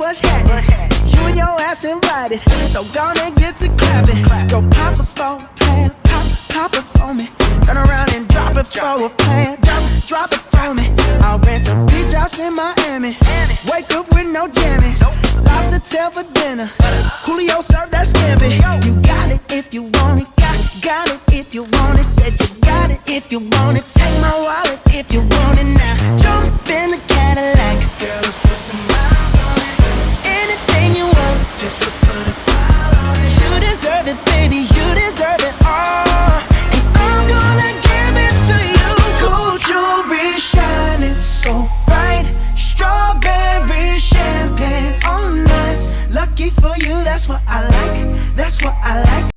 what's happening? You and your ass invited, so gonna get to clapping. Go pop it for a plan, pop it for me. Turn around and drop it for a plan, drop it for me. I'll rent a beach house in Miami. Wake up with no jammies. Lobster tail for dinner. Julio served that scampi. You got it if you want it. Got it if you want it. Said you got it if you want it. Take my wallet if you want it now. Jump in the Cadillac. Girl, let's put some miles on it. Anything you want, just to put a smile on it. You deserve it, baby.